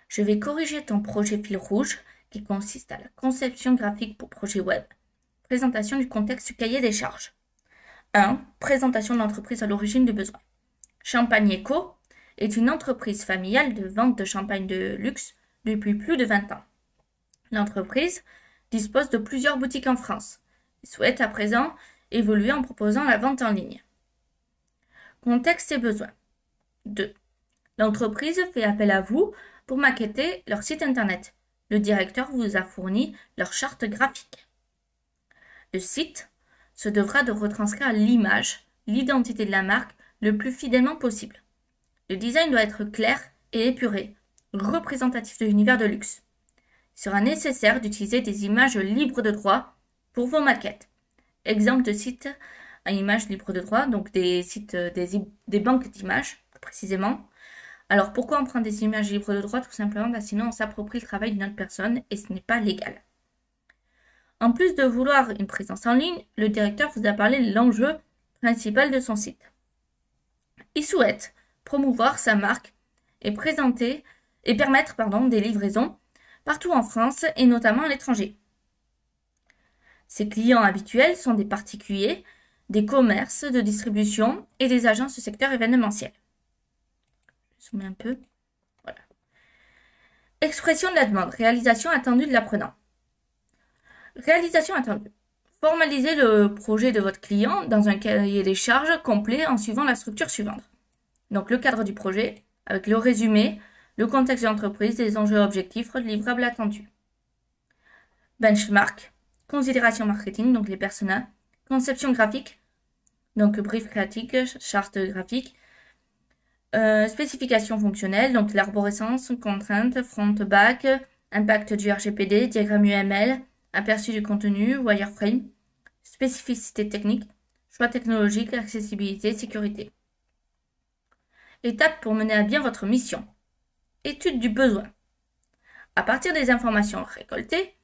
Je vais corriger ton projet fil rouge qui consiste à la conception graphique pour projet web. Présentation du contexte du cahier des charges. 1. Présentation de l'entreprise à l'origine du besoin. Champagne Eco est une entreprise familiale de vente de champagne de luxe depuis plus de 20 ans. L'entreprise dispose de plusieurs boutiques en France et souhaite à présent évoluer en proposant la vente en ligne. Contexte et besoins. 2. L'entreprise fait appel à vous pour maqueter leur site internet. Le directeur vous a fourni leur charte graphique. Le site se devra de retranscrire l'image, l'identité de la marque le plus fidèlement possible. Le design doit être clair et épuré, représentatif de l'univers de luxe. Il sera nécessaire d'utiliser des images libres de droit pour vos maquettes. Exemple de site à images libres de droit, donc des sites, des banques d'images, précisément. Alors pourquoi on prend des images libres de droit? Tout simplement sinon on s'approprie le travail d'une autre personne et ce n'est pas légal. En plus de vouloir une présence en ligne, le directeur vous a parlé de l'enjeu principal de son site. Il souhaite promouvoir sa marque et permettre des livraisons partout en France et notamment à l'étranger. Ses clients habituels sont des particuliers, des commerces de distribution et des agences du secteur événementiel. Je zoome un peu. Voilà. Expression de la demande. Réalisation attendue de l'apprenant. Réalisation attendue. Formalisez le projet de votre client dans un cahier des charges complet en suivant la structure suivante. Donc le cadre du projet, avec le résumé, le contexte de l'entreprise, les enjeux objectifs, livrables attendus. Benchmark, considération marketing, donc les personas, conception graphique, donc brief créatique, charte graphique, spécification fonctionnelle, donc l'arborescence, contraintes, front-back, impact du RGPD, diagramme UML, aperçu du contenu, wireframe, spécificité technique, choix technologique, accessibilité, sécurité. Étape pour mener à bien votre mission. Étude du besoin. À partir des informations récoltées,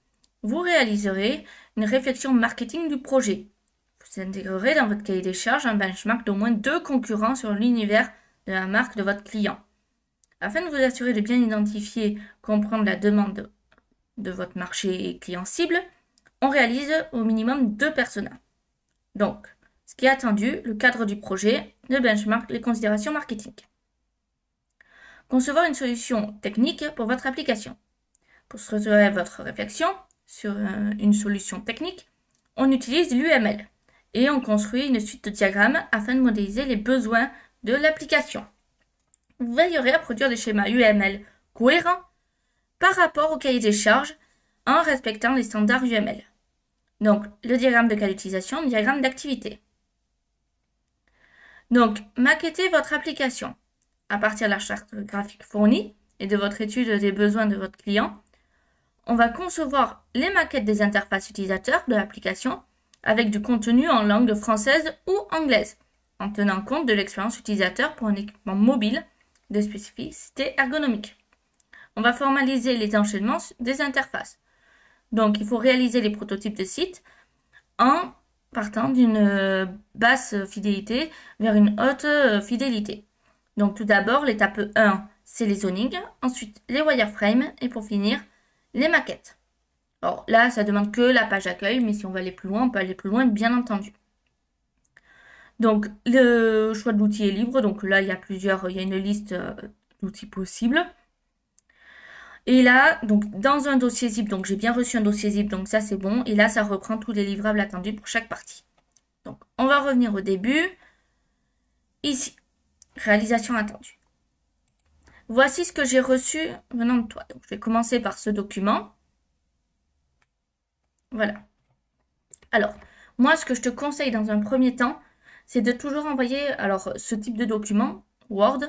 vous réaliserez une réflexion marketing du projet. Vous intégrerez dans votre cahier des charges un benchmark d'au moins 2 concurrents sur l'univers de la marque de votre client. Afin de vous assurer de bien identifier, comprendre la demande de votre marché client cible, on réalise au minimum 2 personas. Donc, ce qui est attendu, le cadre du projet, le benchmark, les considérations marketing. Concevoir une solution technique pour votre application. Pour structurer votre réflexion sur une solution technique, on utilise l'UML et on construit une suite de diagrammes afin de modéliser les besoins de l'application. Vous veillerez à produire des schémas UML cohérents par rapport au cahier des charges en respectant les standards UML. Donc, le diagramme de cas d'utilisation, le diagramme d'activité. Donc, maquettez votre application à partir de la charte graphique fournie et de votre étude des besoins de votre client. On va concevoir les maquettes des interfaces utilisateurs de l'application avec du contenu en langue française ou anglaise, en tenant compte de l'expérience utilisateur pour un équipement mobile de spécificité ergonomique. On va formaliser les enchaînements des interfaces. Donc, il faut réaliser les prototypes de sites en partant d'une basse fidélité vers une haute fidélité. Donc, tout d'abord, l'étape 1, c'est les zonings, ensuite les wireframes et pour finir, les maquettes. Alors là, ça demande que la page d'accueil, mais si on veut aller plus loin, on peut aller plus loin, bien entendu. Donc, le choix de l'outil est libre. Donc là, il y a une liste d'outils possibles. Et là, donc dans un dossier zip, donc j'ai bien reçu un dossier zip, donc ça c'est bon. Et là, ça reprend tous les livrables attendus pour chaque partie. Donc, on va revenir au début. Ici, réalisation attendue. Voici ce que j'ai reçu venant de toi. Donc, je vais commencer par ce document. Voilà. Alors, moi, ce que je te conseille dans un premier temps, c'est de toujours envoyer ce type de document, Word,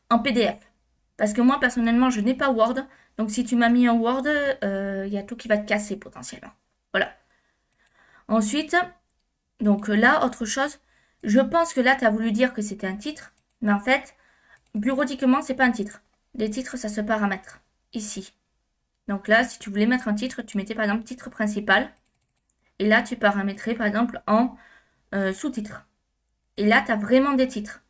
en PDF. Parce que moi, personnellement, je n'ai pas Word. Donc, si tu m'as mis en Word, il y a tout qui va te casser potentiellement. Voilà. Ensuite, donc là, autre chose. Je pense que là, tu as voulu dire que c'était un titre. Mais en fait, bureautiquement, c'est pas un titre. Les titres, ça se paramètre. Ici. Donc là, si tu voulais mettre un titre, tu mettais par exemple titre principal. Et là, tu paramétrais par exemple en sous-titre. Et là, tu as vraiment des titres.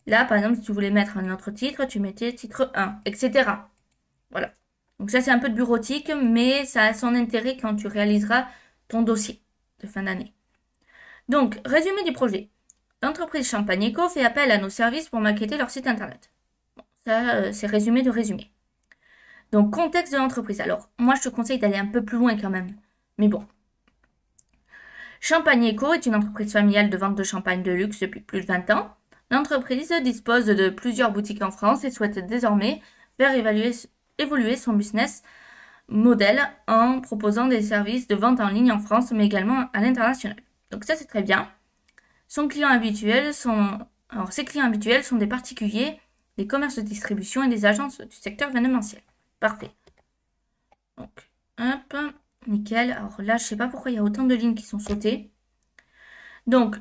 Là, par exemple, si tu voulais mettre un autre titre, tu mettais titre 1, etc. Voilà. Donc ça, c'est un peu de bureautique, mais ça a son intérêt quand tu réaliseras ton dossier de fin d'année. Donc, résumé du projet. L'entreprise Champagne Eco fait appel à nos services pour maqueter leur site internet. Bon, ça, c'est résumé de résumé. Donc, contexte de l'entreprise. Alors, moi, je te conseille d'aller un peu plus loin quand même. Mais bon. Champagne Eco est une entreprise familiale de vente de champagne de luxe depuis plus de 20 ans. L'entreprise dispose de plusieurs boutiques en France et souhaite désormais faire évoluer son business modèle en proposant des services de vente en ligne en France, mais également à l'international. Donc ça, c'est très bien. Ses clients habituels sont des particuliers, des commerces de distribution et des agences du secteur événementiel. Parfait. Donc, hop, nickel. Alors là, je sais pas pourquoi il y a autant de lignes qui sont sautées. Donc,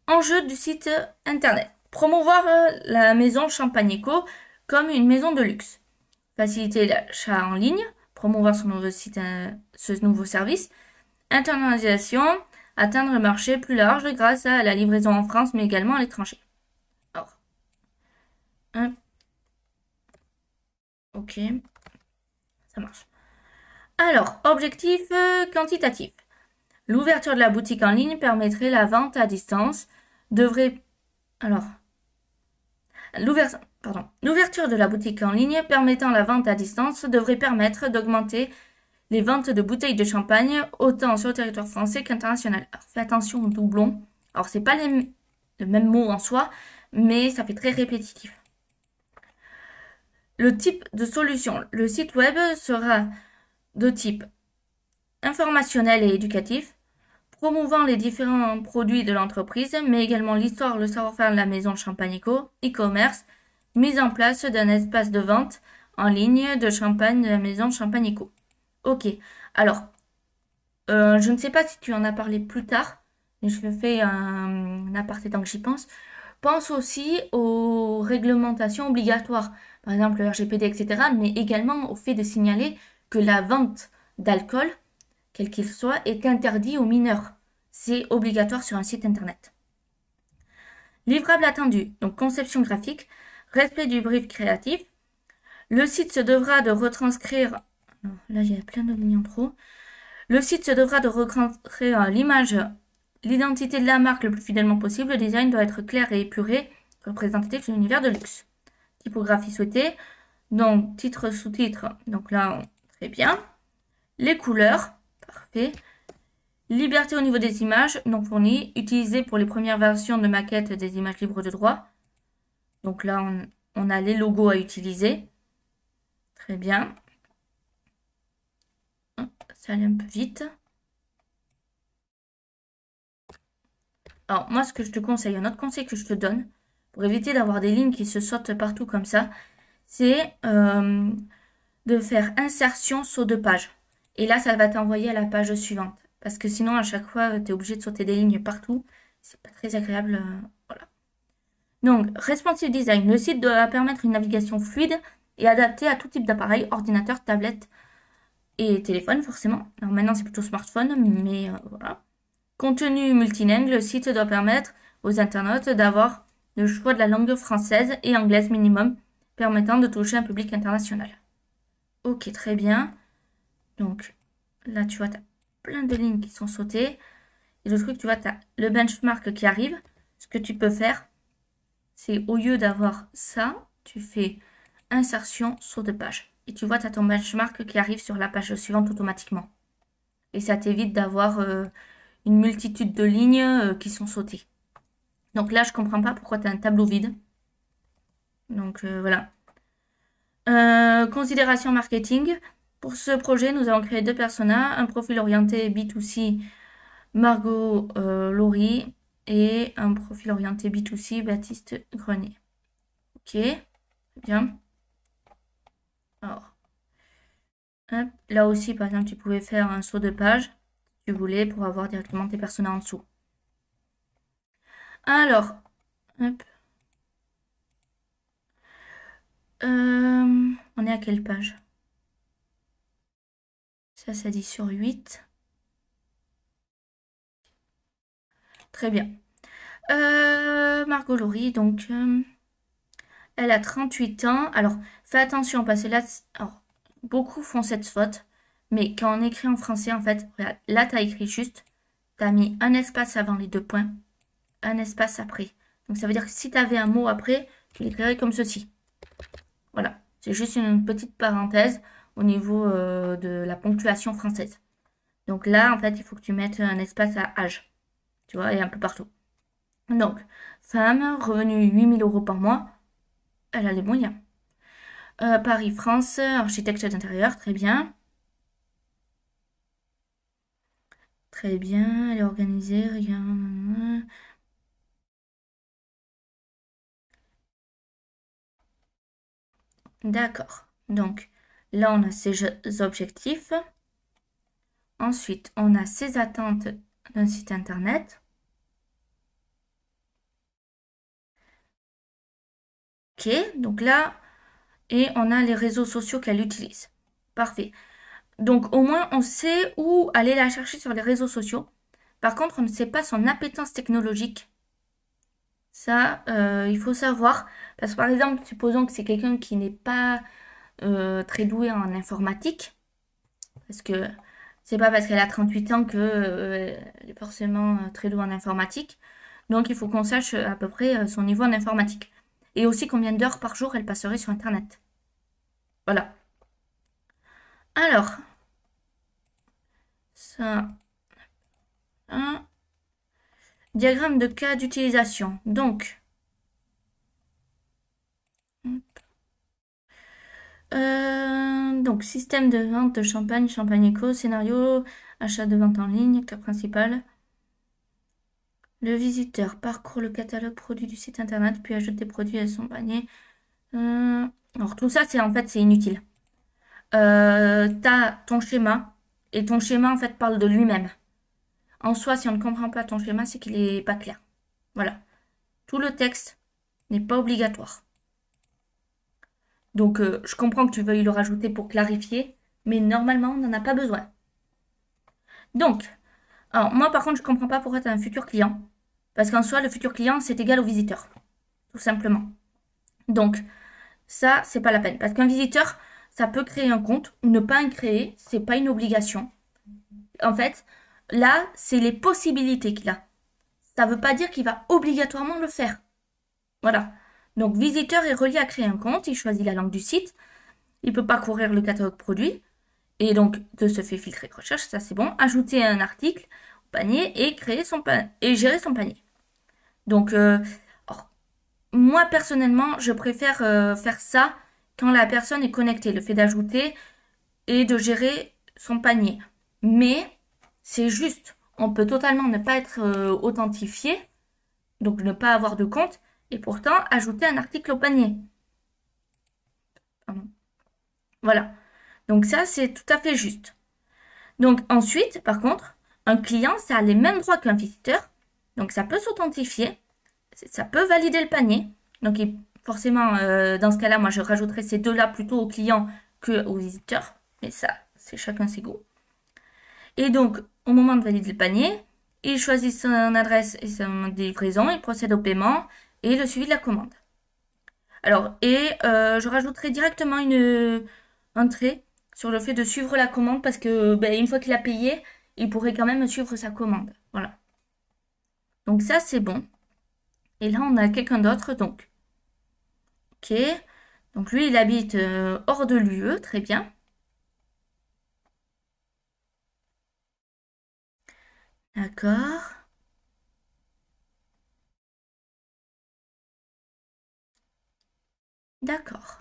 enjeu du site internet. Promouvoir la maison Champagne Eco comme une maison de luxe. Faciliter l'achat en ligne. Promouvoir ce nouveau service. Internalisation. Atteindre le marché plus large grâce à la livraison en France, mais également à l'étranger. Alors, ok, ça marche. Alors, objectif quantitatif. L'ouverture de la boutique en ligne permettrait la vente à distance. L'ouverture de la boutique en ligne permettant la vente à distance devrait permettre d'augmenter les ventes de bouteilles de champagne autant sur le territoire français qu'international. Alors, fais attention aux doublons. Alors, c'est pas le même mot en soi, mais ça fait très répétitif. Le type de solution. Le site web sera de type informationnel et éducatif, promouvant les différents produits de l'entreprise, mais également l'histoire, le savoir-faire de la maison Champagne Eco, e-commerce, mise en place d'un espace de vente en ligne de champagne de la maison Champagne Eco. Ok, alors, je ne sais pas si tu en as parlé plus tard, mais je fais un aparté tant que j'y pense. Pense aussi aux réglementations obligatoires, par exemple le RGPD, etc., mais également au fait de signaler que la vente d'alcool, quel qu'il soit, est interdit aux mineurs. C'est obligatoire sur un site internet. Livrable attendu, donc conception graphique, respect du brief créatif. Le site se devra de retranscrire... Non, là, il y a plein de lignes en trop. Le site se devra de retranscrire l'image, l'identité de la marque le plus fidèlement possible. Le design doit être clair et épuré, représentatif de l'univers de luxe. Typographie souhaitée. Donc, titre, sous-titre. Donc là, très bien. Les couleurs. Parfait. Liberté au niveau des images non fournies. Utilisées pour les premières versions de maquettes des images libres de droit. Donc là, on a les logos à utiliser. Très bien. Ça allait un peu vite. Alors, moi, ce que je te conseille, un autre conseil que je te donne, pour éviter d'avoir des lignes qui se sautent partout comme ça, c'est de faire insertion saut de page. Et là, ça va t'envoyer à la page suivante. Parce que sinon, à chaque fois, tu es obligé de sauter des lignes partout. C'est pas très agréable. Voilà. Donc, responsive design. Le site doit permettre une navigation fluide et adaptée à tout type d'appareil, ordinateur, tablette et téléphone, forcément. Alors maintenant, c'est plutôt smartphone, mais voilà. Contenu multilingue. Le site doit permettre aux internautes d'avoir le choix de la langue française et anglaise minimum, permettant de toucher un public international. Ok, très bien. Donc, là, tu vois, tu as plein de lignes qui sont sautées. Et le truc, tu vois, tu as le benchmark qui arrive. Ce que tu peux faire, c'est au lieu d'avoir ça, tu fais insertion, saut de page. Et tu vois, tu as ton benchmark qui arrive sur la page suivante automatiquement. Et ça t'évite d'avoir une multitude de lignes qui sont sautées. Donc là, je comprends pas pourquoi tu as un tableau vide. Donc voilà. Considération marketing. Pour ce projet, nous avons créé deux personas. Un profil orienté B2C, Margot Laurie, et un profil orienté B2C, Baptiste Grenier. Ok, bien. Alors, hop, là aussi, par exemple, tu pouvais faire un saut de page, si tu voulais, pour avoir directement tes personas en dessous. Alors, hop. On est à quelle page? Ça dit sur 8. Très bien. Margot Laurie, donc, elle a 38 ans. Alors, fais attention, parce que là, alors, beaucoup font cette faute. Mais quand on écrit en français, en fait, regarde, là, tu as écrit juste, tu as mis un espace avant les deux points, un espace après. Donc, ça veut dire que si tu avais un mot après, tu l'écrirais comme ceci. Voilà, c'est juste une petite parenthèse au niveau de la ponctuation française. Donc là, en fait, il faut que tu mettes un espace à âge, tu vois, et un peu partout. Donc, femme, revenu 8 000 € par mois, elle a les moyens. Paris, France, architecte d'intérieur, très bien. Très bien, elle est organisée, rien. D'accord. Donc, là, on a ses objectifs. Ensuite, on a ses attentes d'un site internet. Ok, donc là, et on a les réseaux sociaux qu'elle utilise. Parfait. Donc, au moins, on sait où aller la chercher sur les réseaux sociaux. Par contre, on ne sait pas son appétence technologique. Ça, il faut savoir. Parce que, par exemple, supposons que c'est quelqu'un qui n'est pas très douée en informatique. Parce que c'est pas parce qu'elle a 38 ans qu'elle est forcément très douée en informatique. Donc, il faut qu'on sache à peu près son niveau en informatique. Et aussi combien d'heures par jour elle passerait sur Internet. Voilà. Alors, ça, un diagramme de cas d'utilisation. Donc, système de vente de champagne, champagne éco, scénario, achat de vente en ligne, acteur principal. Le visiteur parcourt le catalogue produit du site internet, puis ajoute des produits à son panier. Alors, tout ça, c'est en fait, c'est inutile. T'as ton schéma, et ton schéma, en fait, parle de lui-même. En soi, si on ne comprend pas ton schéma, c'est qu'il n'est pas clair. Voilà. Tout le texte n'est pas obligatoire. Donc, je comprends que tu veuilles le rajouter pour clarifier, mais normalement, on n'en a pas besoin. Donc, alors moi, par contre, je ne comprends pas pourquoi tu as un futur client. Parce qu'en soi, le futur client, c'est égal au visiteur. Tout simplement. Donc, ça, c'est pas la peine. Parce qu'un visiteur, ça peut créer un compte ou ne pas en créer. C'est pas une obligation. En fait, là, c'est les possibilités qu'il a. Ça ne veut pas dire qu'il va obligatoirement le faire. Voilà. Donc, visiteur est relié à créer un compte. Il choisit la langue du site. Il peut parcourir le catalogue produit. Et donc, de ce fait filtrer recherche, ça c'est bon. Ajouter un article au panier et créer son et gérer son panier. Donc, moi personnellement, je préfère faire ça quand la personne est connectée. Le fait d'ajouter et de gérer son panier. Mais c'est juste. On peut totalement ne pas être authentifié. Donc, ne pas avoir de compte. Et pourtant, ajouter un article au panier. Pardon. Voilà. Donc ça, c'est tout à fait juste. Donc ensuite, par contre, un client, ça a les mêmes droits qu'un visiteur. Donc ça peut s'authentifier. Ça peut valider le panier. Donc forcément, dans ce cas-là, moi, je rajouterais ces deux-là plutôt au client qu'au visiteur. Mais ça, c'est chacun ses goûts. Et donc, au moment de valider le panier, il choisit son adresse et son livraison, il procède au paiement et le suivi de la commande. Alors, je rajouterai directement un trait sur le fait de suivre la commande parce que une fois qu'il a payé, il pourrait quand même suivre sa commande. Voilà. Donc ça, c'est bon. Et là, on a quelqu'un d'autre, donc. Ok. Donc lui, il habite hors de l'UE, très bien. D'accord. D'accord.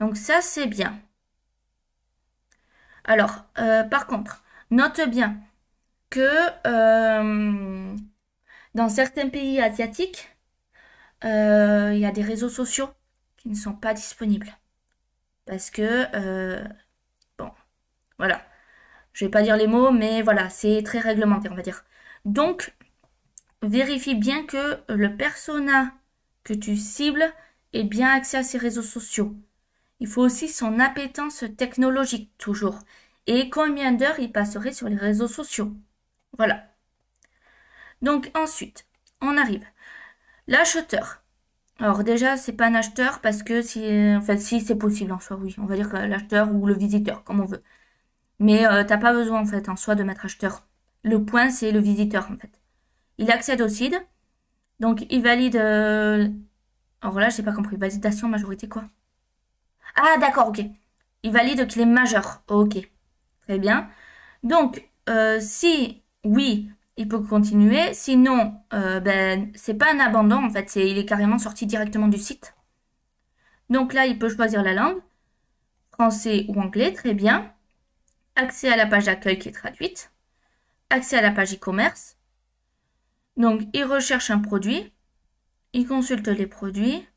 Donc ça, c'est bien. Alors, par contre, note bien que dans certains pays asiatiques, il y a des réseaux sociaux qui ne sont pas disponibles. Parce que, bon, voilà. Je vais pas dire les mots, mais voilà, c'est très réglementé, on va dire. Donc, vérifie bien que le persona que tu cibles ait bien accès à ces réseaux sociaux. Il faut aussi son appétence technologique, toujours. Et combien d'heures il passerait sur les réseaux sociaux. Voilà. Donc, ensuite, on arrive. L'acheteur. Alors déjà, c'est pas un acheteur parce que si, en fait, si c'est possible en soi, oui. On va dire que l'acheteur ou le visiteur, comme on veut. Mais t'as pas besoin en fait en soi de mettre acheteur. Le point, c'est le visiteur en fait. Il accède au CID, donc il valide. Alors là, j'ai pas compris. Validation, majorité quoi? Ah d'accord, ok. Il valide qu'il est majeur. Ok, très bien. Donc, si oui, il peut continuer. Sinon, ben, c'est pas un abandon en fait. Il est carrément sorti directement du site. Donc là, il peut choisir la langue, français ou anglais, très bien. Accès à la page d'accueil qui est traduite. Accès à la page e-commerce. Donc, il recherche un produit. Il consulte les produits.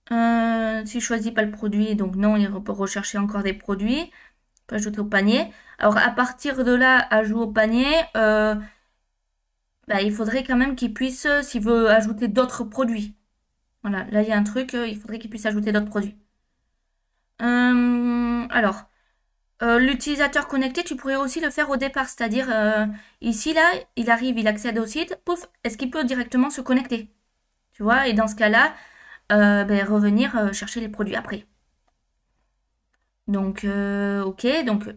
S'il ne choisit pas le produit, donc non, il peut rechercher encore des produits. Il peut ajouter au panier. Alors, à partir de là, ajout au panier, bah, il faudrait quand même qu'il puisse, s'il veut ajouter d'autres produits. Voilà, là, il y a un truc, il faudrait qu'il puisse ajouter d'autres produits. Alors, l'utilisateur connecté, tu pourrais aussi le faire au départ. C'est-à-dire, ici, là, il arrive, il accède au site, pouf, est-ce qu'il peut directement se connecter? Tu vois, et dans ce cas-là, ben, revenir chercher les produits après. Donc, ok, donc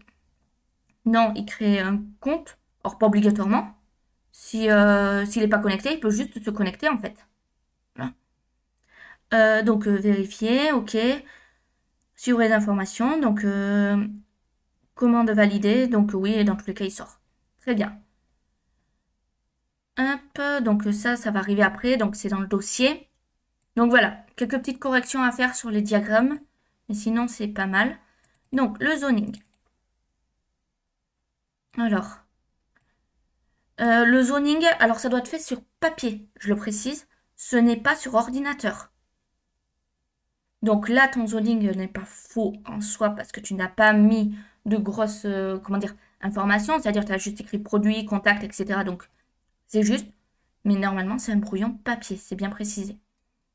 non, il crée un compte, or pas obligatoirement. Si s'il n'est pas connecté, il peut juste se connecter en fait. Voilà. Donc vérifier, ok. Suivre les informations, donc commande validée, donc oui, dans tous les cas il sort. Très bien. Hop, donc ça va arriver après, donc c'est dans le dossier. Donc voilà, quelques petites corrections à faire sur les diagrammes, mais sinon c'est pas mal. Donc le zoning. Alors, le zoning, alors ça doit être fait sur papier, je le précise. Ce n'est pas sur ordinateur. Donc là, ton zoning n'est pas faux en soi parce que tu n'as pas mis de grosses, comment dire, informations. C'est-à-dire, tu as juste écrit produit, contact, etc. Donc, c'est juste. Mais normalement, c'est un brouillon papier, c'est bien précisé.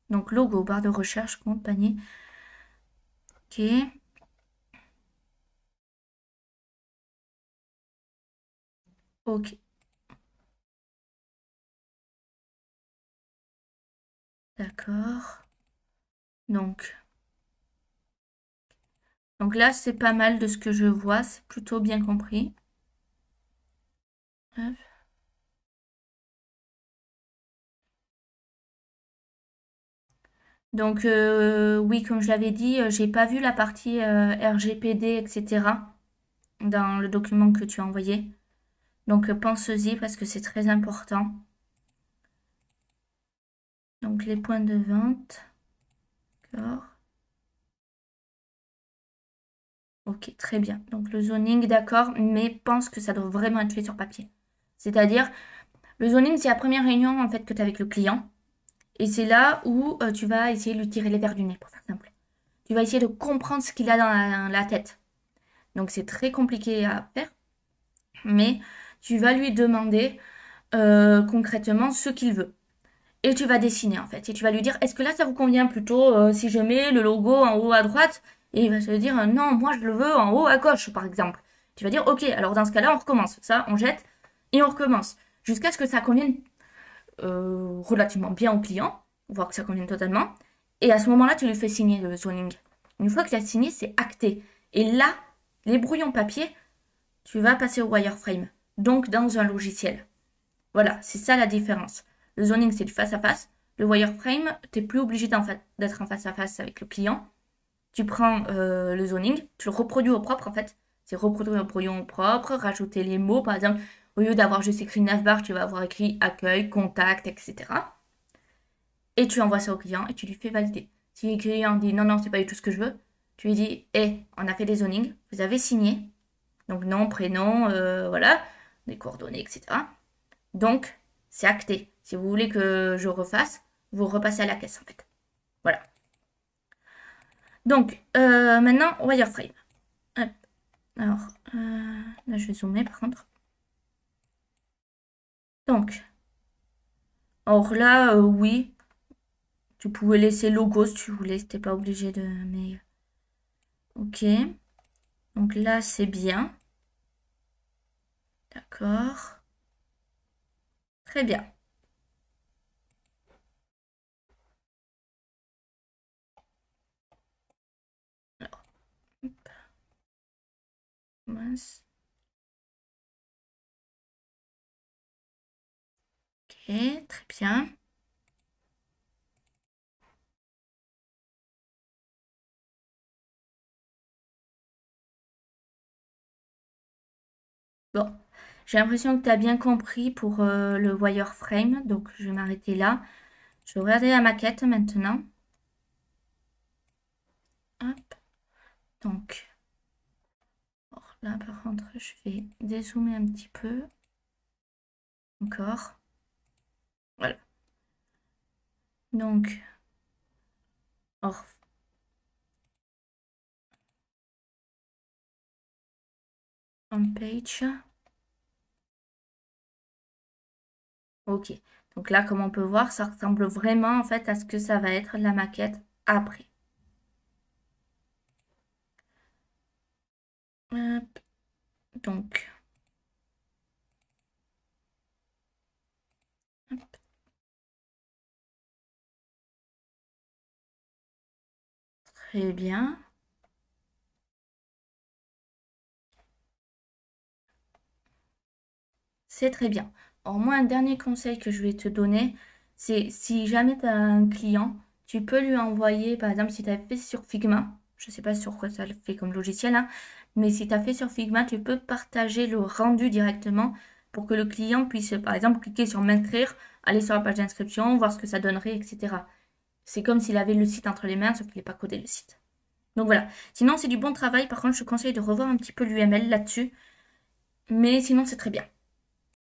Donc, logo, barre de recherche, compagnie. Ok. Ok. D'accord. Donc, donc là, c'est pas mal de ce que je vois. C'est plutôt bien compris. Hop. Donc, oui, comme je l'avais dit, j'ai pas vu la partie RGPD, etc. dans le document que tu as envoyé. Donc, pense-y parce que c'est très important. Donc, les points de vente. D'accord. Ok, très bien. Donc, le zoning, d'accord, mais pense que ça doit vraiment être fait sur papier. C'est-à-dire, le zoning, c'est la première réunion en fait que tu as avec le client. Et c'est là où tu vas essayer de lui tirer les verres du nez, pour faire simple. Tu vas essayer de comprendre ce qu'il a dans la tête. Donc, c'est très compliqué à faire, mais tu vas lui demander concrètement ce qu'il veut. Et tu vas dessiner en fait. Et tu vas lui dire, est-ce que là ça vous convient plutôt si je mets le logo en haut à droite? Et il va te dire, non, moi je le veux en haut à gauche par exemple. Tu vas dire, ok, alors dans ce cas-là on recommence. Ça, on jette et on recommence. Jusqu'à ce que ça convienne relativement bien au client, voire que ça convienne totalement. Et à ce moment-là, tu lui fais signer le zoning. Une fois que tu as signé, c'est acté. Et là, les brouillons papier, tu vas passer au wireframe. Donc dans un logiciel. Voilà, c'est ça la différence. Le zoning, c'est du face-à-face. Le wireframe, tu n'es plus obligé d'être en face-à-face avec le client. Tu prends le zoning, tu le reproduis au propre en fait. C'est reproduire au brouillon au propre, rajouter les mots. Par exemple, au lieu d'avoir juste écrit navbar, tu vas avoir écrit accueil, contact, etc. Et tu envoies ça au client et tu lui fais valider. Si le client dit non, non, c'est pas du tout ce que je veux, tu lui dis, hé, on a fait des zonings, vous avez signé. Donc nom, prénom, voilà, des coordonnées, etc. Donc, c'est acté. Si vous voulez que je refasse, vous repassez à la caisse en fait. Voilà. Donc, maintenant, wireframe. Hop. Alors, là je vais zoomer par contre. Donc, alors là, oui, tu pouvais laisser logo si tu voulais, t'es pas obligé de... Mais, ok. Donc là, c'est bien. D'accord. Très bien. Mince. Ok, très bien. Bon, j'ai l'impression que tu as bien compris pour le wireframe, donc je vais m'arrêter là. Je vais regarder la maquette maintenant. Hop. Donc, alors là par contre, je vais dézoomer un petit peu. Encore. Voilà. Donc, or, home page. Ok. Donc là, comme on peut voir, ça ressemble vraiment en fait à ce que ça va être la maquette après. Hop. Donc, hop. Très bien. C'est très bien. Alors moi, un dernier conseil que je vais te donner, c'est si jamais tu as un client, tu peux lui envoyer, par exemple, si tu as fait sur Figma, je ne sais pas sur quoi ça le fait comme logiciel, hein, mais si tu as fait sur Figma, tu peux partager le rendu directement pour que le client puisse, par exemple, cliquer sur m'inscrire, aller sur la page d'inscription, voir ce que ça donnerait, etc. C'est comme s'il avait le site entre les mains, sauf qu'il n'est pas codé le site. Donc voilà. Sinon, c'est du bon travail. Par contre, je te conseille de revoir un petit peu l'UML là-dessus. Mais sinon, c'est très bien.